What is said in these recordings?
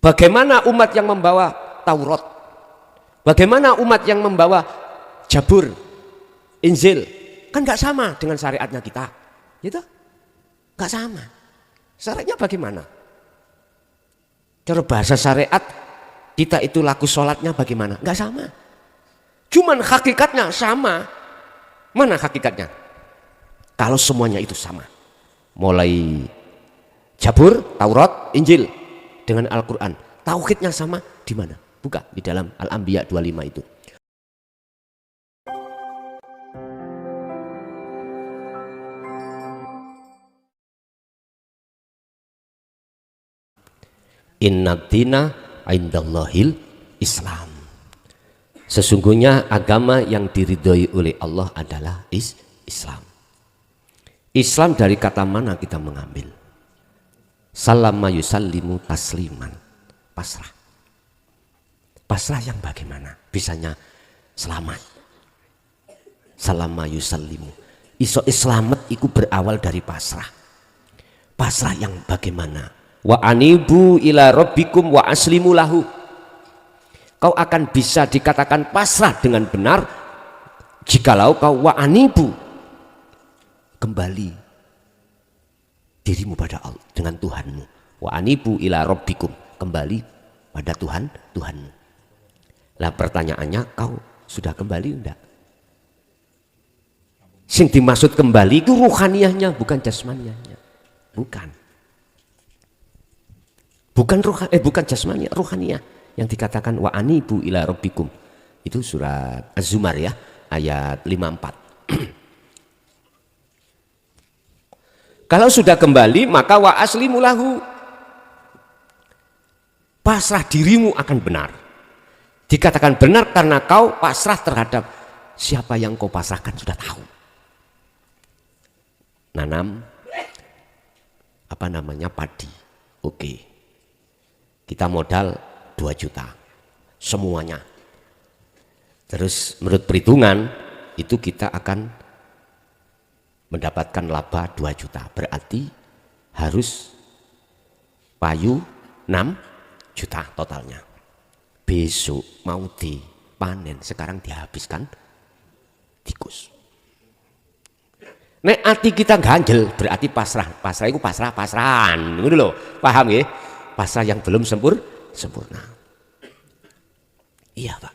Bagaimana umat yang membawa Taurat? Bagaimana umat yang membawa Zabur, Injil? Kan nggak sama dengan syariatnya kita, gitu? Nggak sama. Syariatnya bagaimana? Cara bahasa syariat kita itu laku sholatnya bagaimana? Nggak sama. Cuman hakikatnya sama. Mana hakikatnya? Kalau semuanya itu sama, mulai Zabur, Taurat, Injil dengan Al-Quran, tauhidnya sama di mana? Buka di dalam Al-Anbiya 25 itu. Inna dina indallahil Islam. Sesungguhnya agama yang diridhoi oleh Allah adalah Islam. Islam dari kata mana kita mengambil? Salama yusallimu tasliman, pasrah. Pasrah yang bagaimana? Bisanya selamat. Salama yusallimu. Iso islamet iku berawal dari pasrah. Pasrah yang bagaimana? Wa anibu ila rabbikum wa aslimu lahu. Kau akan bisa dikatakan pasrah dengan benar jikalau kau wa anibu, kembali dirimu pada Allah dengan Tuhanmu. Wa anibu ila rabbikum, kembali pada Tuhanmu. Lah pertanyaannya, kau sudah kembali enggak? Sing dimaksud kembali itu ruhaniyahnya, bukan jasmaniyahnya. Bukan jasmaniyah, ruhaniyah yang dikatakan wa anibu ila rabbikum. Itu surat Az-Zumar ya, ayat 54. Kalau sudah kembali maka wa aslimu lahu, pasrah dirimu akan benar. Dikatakan benar karena kau pasrah terhadap siapa yang kau pasrahkan sudah tahu. Nanam padi. Oke. Kita modal 2 juta semuanya. Terus menurut perhitungan itu kita akan mendapatkan laba 2 juta, berarti harus payu 6 juta totalnya. Besok mau dipanen, sekarang dihabiskan tikus. Nek hati kita ganjel berarti pasrah itu pasrahan, ngono lho, paham ya? Pasrah yang belum sempurna. Iya Pak.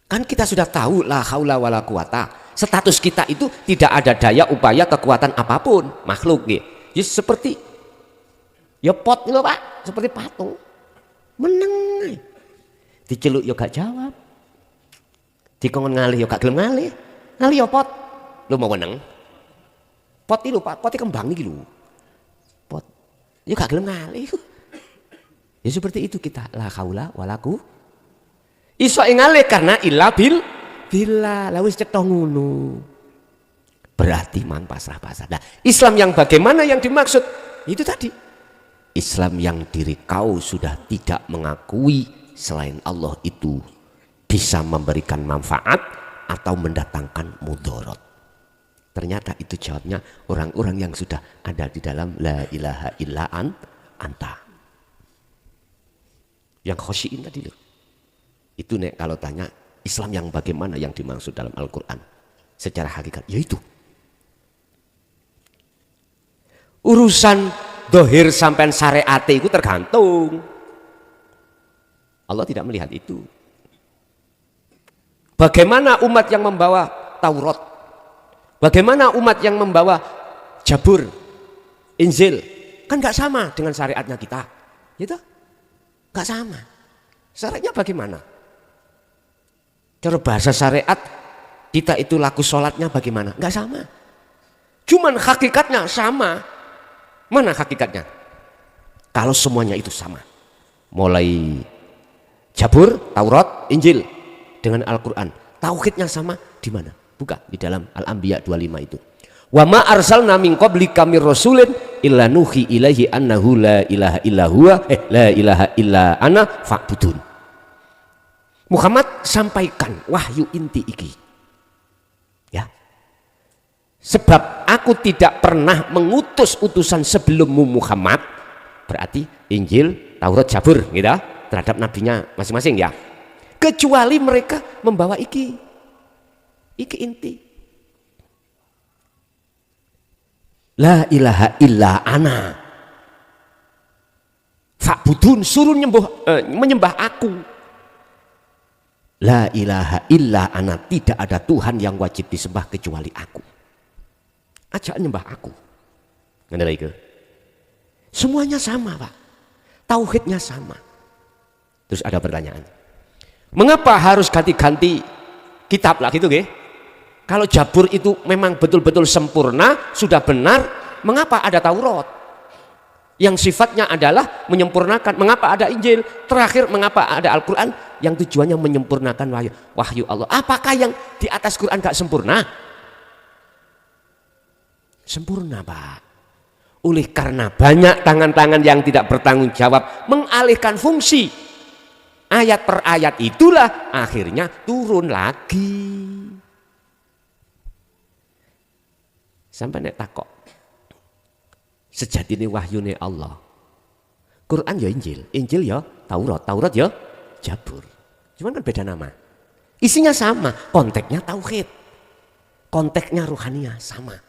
Kan kita sudah tahu la haula wala quwata. Status kita itu tidak ada daya upaya kekuatan apapun makhluk gitu. Ya seperti ya pot gitu Pak, seperti patung. Meneng. Diceluk yo gak jawab. Dikongkon ngalih yo gak gelem ngalih. Ngalih yo pot. Lu mau meneng. Pot iki lho Pak, potnya kembang iki lho. Pot. Yo gak gelem ngalih. Ya seperti itu kita, la haula wala quwata. Iso ngalih karena illa bila lawis cetha ngono. Berarti man pasrah. Nah, Islam yang bagaimana yang dimaksud? Itu tadi. Islam yang diri kau sudah tidak mengakui selain Allah itu bisa memberikan manfaat atau mendatangkan mudarat. Ternyata itu jawabnya orang-orang yang sudah ada di dalam la ilaha illa anta. Yang khosyiin tadi loh. Itu nek kalau tanya Islam yang bagaimana yang dimaksud dalam Al-Quran secara hakikat, yaitu urusan dohir sampai syariat itu tergantung. Allah tidak melihat itu. Bagaimana umat yang membawa Taurat, bagaimana umat yang membawa Zabur, Injil, kan nggak sama dengan syariatnya kita, gitu? Nggak sama. Syariatnya bagaimana? Cara bahasa syariat kita itu laku sholatnya bagaimana? Nggak sama. Cuman hakikatnya sama. Mana hakikatnya? Kalau semuanya itu sama, mulai Zabur, Taurat, Injil dengan Al-Quran, tauhidnya sama di mana? Buka di dalam Al-Anbiya 25 itu. Wa ma arsalna min qablika mir rasulin illa nuhi ilaihi annahu la ilaha illa huwa la ilaha illa ana fa'budun. Muhammad sampaikan wahyu inti iki. Ya. Sebab aku tidak pernah mengutus utusan sebelummu Muhammad, berarti Injil, Taurat, Zabur gitu terhadap nabinya masing-masing ya. Kecuali mereka membawa iki inti. La ilaha illa ana. Fa'budun, suruh menyembah aku. La ilaha illa ana, tidak ada Tuhan yang wajib disembah kecuali aku. Ajak nyembah aku. Ngene lagi. Semuanya sama, Pak. Tauhidnya sama. Terus ada pertanyaan. Mengapa harus ganti-ganti kitab lah gitu nggih? Kalau Zabur itu memang betul-betul sempurna, sudah benar, mengapa ada Taurat? Yang sifatnya adalah menyempurnakan. Mengapa ada Injil? Terakhir mengapa ada Al-Quran? Yang tujuannya menyempurnakan wahyu Allah. Apakah yang di atas Quran gak sempurna? Sempurna, Pak. Oleh karena banyak tangan-tangan yang tidak bertanggung jawab mengalihkan fungsi ayat per ayat, itulah akhirnya turun lagi. Sampai nek takok sejatine wahyune Allah. Quran ya Injil, Injil ya Taurat, Taurat ya Zabur. Cuman kan beda nama. Isinya sama, konteksnya tauhid. Konteksnya ruhania sama.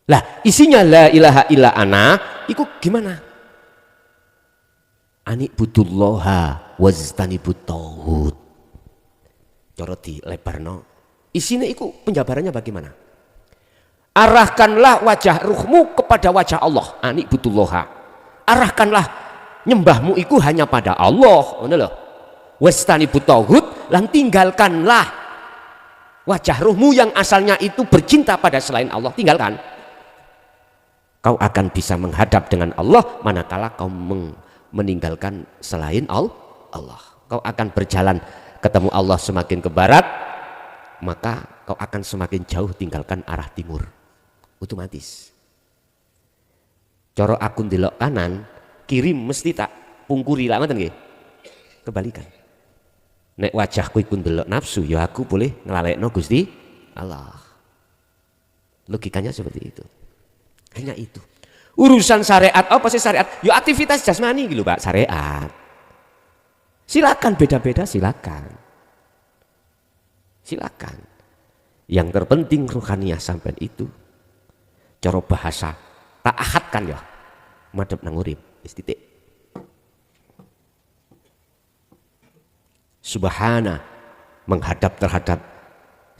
Lah, isinya la ilaha illa ana, itu gimana? Ani butullaha waztanibut tauhid. Cara di lebarno. Isinya itu penjabarannya bagaimana? Arahkanlah wajah ruhmu kepada wajah Allah. Ani butullaha. Arahkanlah nyembahmu itu hanya pada Allah. Ngono lho. Waztanibut tauhid, lan tinggalkanlah wajah ruhmu yang asalnya itu bercinta pada selain Allah, tinggalkan. Kau akan bisa menghadap dengan Allah manakala kau meninggalkan selain Allah. Kau akan berjalan ketemu Allah semakin ke barat, maka kau akan semakin jauh tinggalkan arah timur. Otomatis. Coro aku ndelok kanan, kiri mesti tak pungkuri lah, ngoten nggih. Kebalikan. Nek wajahku iku ndelok nafsu, ya aku boleh ngelalekno Gusti Allah. Logikanya seperti itu. Hanya itu. Urusan syariat, apa sih syariat? Ya aktivitas jasmani gitu Pak, syariat. Silakan beda-beda, silakan. Silakan. Yang terpenting ruhaniah sampai itu. Cara bahasa tak ahadkan ya. Madhep nang urip, wis titik. Subhana, menghadap terhadap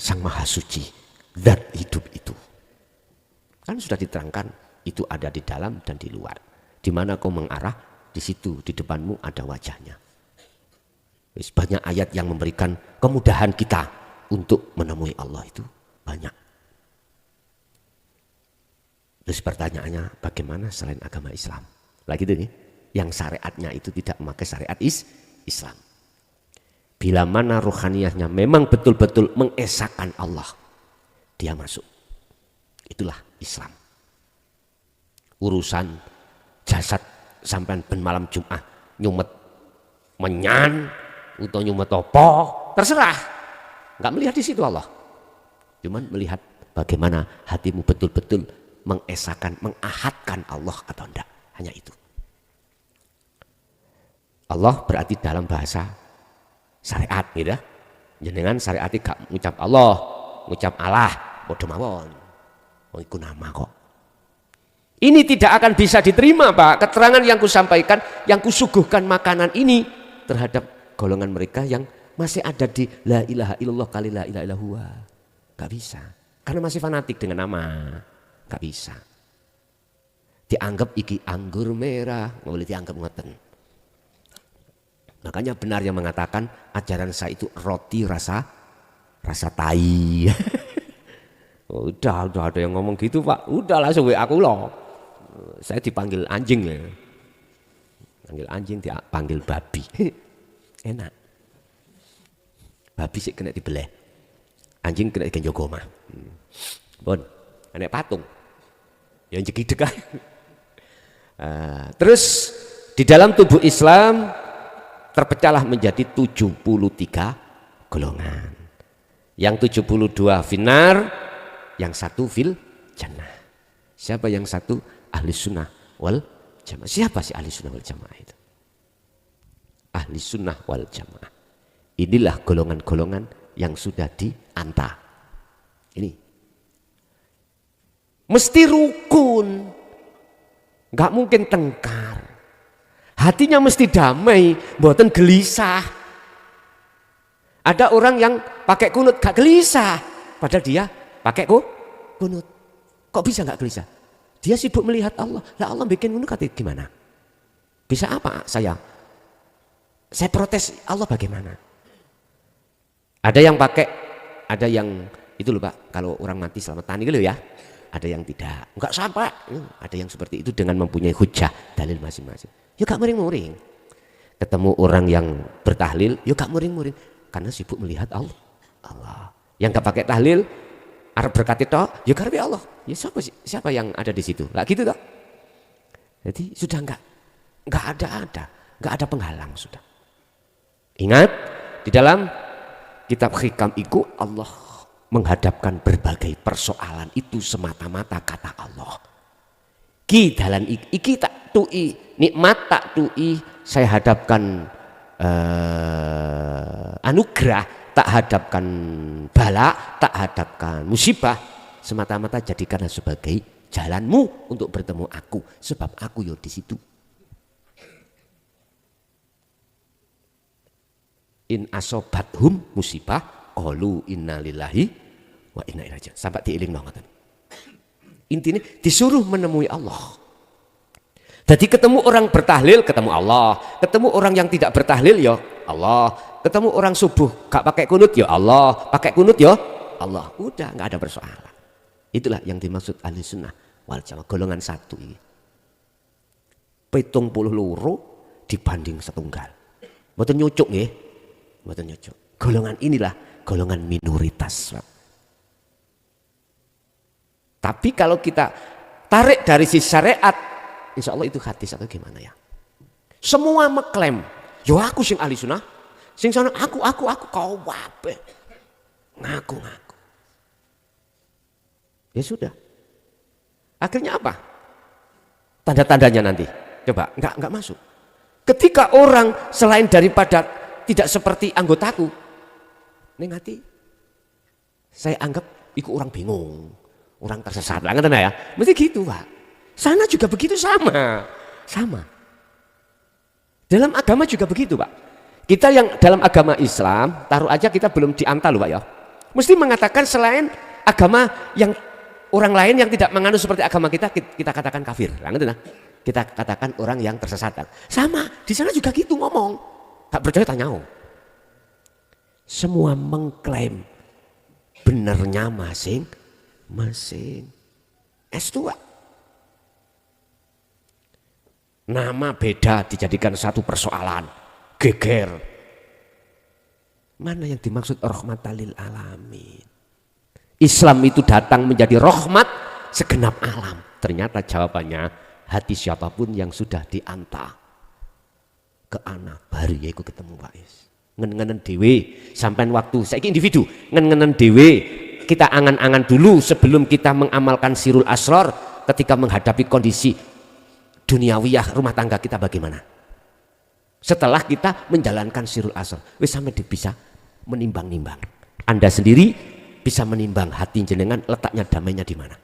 Sang Maha Suci, zat hidup itu. Kan sudah diterangkan, itu ada di dalam dan di luar. Di mana kau mengarah, di situ di depanmu ada wajahnya. Banyak ayat yang memberikan kemudahan kita untuk menemui Allah itu banyak. Terus pertanyaannya, bagaimana selain agama Islam? Lagi itu nih, yang syariatnya itu tidak memakai syariat Islam. Bila mana rohaniahnya memang betul-betul mengesahkan Allah, dia masuk. Itulah Islam. Urusan jasad sampai ben malam Jumat nyumet menyan atau nyumet apa, terserah. Enggak melihat di situ Allah. Cuman melihat bagaimana hatimu betul-betul mengesahkan, mengahadkan Allah atau enggak. Hanya itu. Allah berarti dalam bahasa syariat gitu. Jenengan syariat gak ngucap Allah, ngucap Allah, padha mawon. Oh, iku nama kok. Ini tidak akan bisa diterima Pak. Keterangan yang kusampaikan, yang kusuguhkan makanan ini terhadap golongan mereka yang masih ada di la ilaha illallah kali la ilaha illallah. Gak bisa. Karena masih fanatik dengan nama. Gak bisa. Dianggap iki anggur merah, nggak boleh dianggap ngoten. Makanya benar yang mengatakan ajaran saya itu roti rasa tai. Udah ada yang ngomong gitu Pak. Udah langsung aku loh. Saya dipanggil anjing ya. Panggil anjing, dipanggil babi. Enak. Babi sih kena dibelah. Anjing kena digenjogo mah. Bon, anak patung. Yang jegideg kan. Terus di dalam tubuh Islam terpecahlah menjadi 73 golongan. Yang 72 finar, yang satu fil jannah. Siapa yang satu? Ahli sunnah wal jamaah. Siapa sih ahli sunnah wal jamaah itu? Ahli sunnah wal jamaah. Inilah golongan-golongan yang sudah dianta. Ini. Mesti rukun. Nggak mungkin tengkar. Hatinya mesti damai, mboten gelisah. Ada orang yang pakai kunut gak gelisah, padahal dia pakai kunut. Kok bisa gak gelisah? Dia sibuk melihat Allah. Lah Allah bikin kunut gimana? Bisa apa saya protes Allah bagaimana? Ada yang pakai, ada yang itu loh Pak, kalau orang mati selamatan gitu ya. Ada yang tidak, enggak sampai. Ada yang seperti itu dengan mempunyai hujah, dalil masing-masing. Ya gak muring-muring. Ketemu orang yang bertahlil, ya gak muring-muring. Karena sibuk melihat Allah. Yang gak pakai tahlil, Arab berkati toh, ya karena Allah. Ya siapa yang ada di situ? Lah gitu toh. Jadi sudah enggak ada penghalang sudah. Ingat, di dalam kitab Hikam itu Allah menghadapkan berbagai persoalan itu semata-mata kata Allah. Ki dalan iki tak tui nikmat tak tui saya hadapkan anugerah, tak hadapkan bala, tak hadapkan musibah, semata-mata jadikanlah sebagai jalanmu untuk bertemu aku, sebab aku yo di situ. In asobathum musibah qalu innalillahi wa inna ilaihi raji'un. Sampai diiling ngoten. Intinya disuruh menemui Allah. Jadi ketemu orang bertahlil ketemu Allah, ketemu orang yang tidak bertahlil ya Allah, ketemu orang subuh gak pakai kunut ya Allah, pakai kunut ya Allah. Udah nggak ada persoalan. Itulah yang dimaksud ahli sunnah wal jamaah golongan satu ini. 72 dibanding setunggal. Mboten nyucuk nggih. Mboten nyucuk. Golongan inilah golongan minoritas. Tapi kalau kita tarik dari sisi syariat, insya Allah itu hadis atau gimana ya? Semua mengklaim, yo aku sing ahli sunnah, sing sana aku kau wape, ngaku. Ya sudah. Akhirnya apa? Tanda-tandanya nanti. Coba, enggak masuk. Ketika orang selain daripada tidak seperti anggotaku, ning hati saya anggap ikut orang bingung, orang tersesat lah ya. Mesti gitu Pak. Sana juga begitu sama. Dalam agama juga begitu Pak. Kita yang dalam agama Islam, taruh aja kita belum dianta loh Pak ya. Mesti mengatakan selain agama yang orang lain yang tidak menganut seperti agama kita katakan kafir. Nah, kita katakan orang yang tersesat. Sama, di sana juga gitu ngomong. Tak percaya tanya. Semua mengklaim benarnya masing-masing. S2. Nama beda dijadikan satu persoalan. Geger. Mana yang dimaksud rahmatan lil alamin? Islam itu datang menjadi rahmat segenap alam. Ternyata jawabannya hati siapapun yang sudah dianta ke anak baru yaitu ketemu Pak Is. Ngen-ngenen dewe sampai waktu saiki individu ngen-ngenen dewe kita angan-angan dulu sebelum kita mengamalkan sirul asror ketika menghadapi kondisi duniawiyah rumah tangga kita bagaimana setelah kita menjalankan sirul asror wis sampai bisa menimbang-nimbang Anda sendiri bisa menimbang hati jenengan letaknya damainya di mana.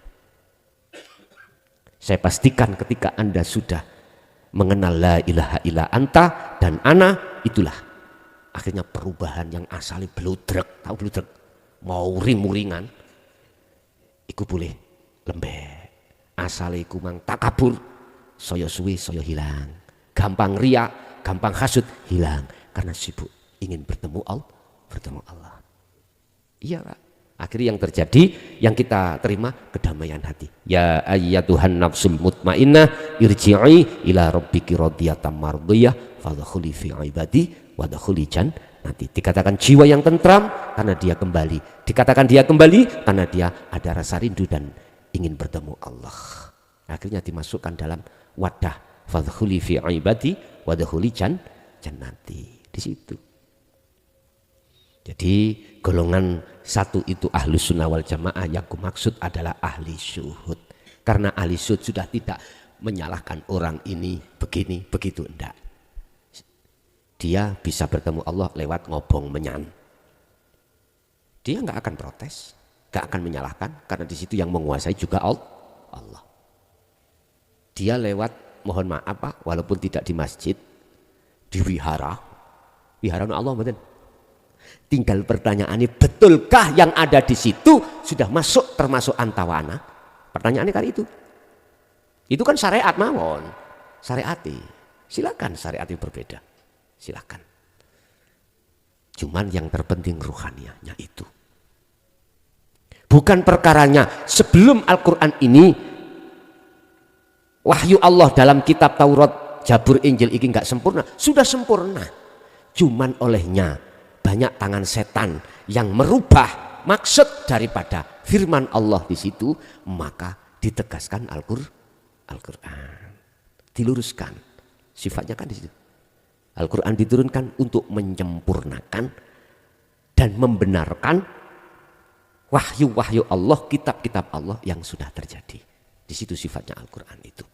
Saya pastikan ketika Anda sudah mengenal la ilaha illa anta dan ana, itulah akhirnya perubahan yang asalnya bludrek, tahu bludrek, mau ring-muringan, iku boleh lembek. Asalnya iku mang takabur, soyo suwi, soyo hilang. Gampang riak, gampang hasud, hilang. Karena sibuk ingin bertemu Allah. Iya Pak. Akhirnya yang terjadi, yang kita terima kedamaian hati. Ya ayyatuhan nafsul mutmainnah irji'i ila rabbiki radiyatan mardiyah fadkhuli fi ibadi wadkhuli jannati. Dikatakan jiwa yang tentram karena dia kembali. Dikatakan dia kembali karena dia ada rasa rindu dan ingin bertemu Allah. Akhirnya dimasukkan dalam wadah fadkhuli fi ibadi wadkhuli jannati. Di situ. Jadi golongan satu itu ahlu sunnah wal jamaah yang kumaksud adalah ahli syuhud. Karena ahli syuhud sudah tidak menyalahkan orang ini begini begitu, enggak. Dia bisa bertemu Allah lewat ngobong menyan. Dia nggak akan protes, nggak akan menyalahkan, karena di situ yang menguasai juga Allah. Dia lewat, mohon maaf Pak, walaupun tidak di masjid, di wihara Allah, betul. Tinggal pertanyaannya, betulkah yang ada di situ sudah masuk termasuk antawana? Pertanyaannya kali itu. Itu kan syariat mawon, syariati. Silakan syariati berbeda, silakan. Cuman yang terpenting ruhanianya itu. Bukan perkaranya sebelum Al-Quran ini, wahyu Allah dalam kitab Taurat, Zabur, Injil ini nggak sempurna, sudah sempurna. Cuman olehnya banyak tangan setan yang merubah maksud daripada firman Allah di situ, maka ditegaskan Al-Quran, diluruskan. Sifatnya kan di situ. Al-Quran diturunkan untuk menyempurnakan dan membenarkan wahyu-wahyu Allah, kitab-kitab Allah yang sudah terjadi. Di situ sifatnya Al-Quran itu.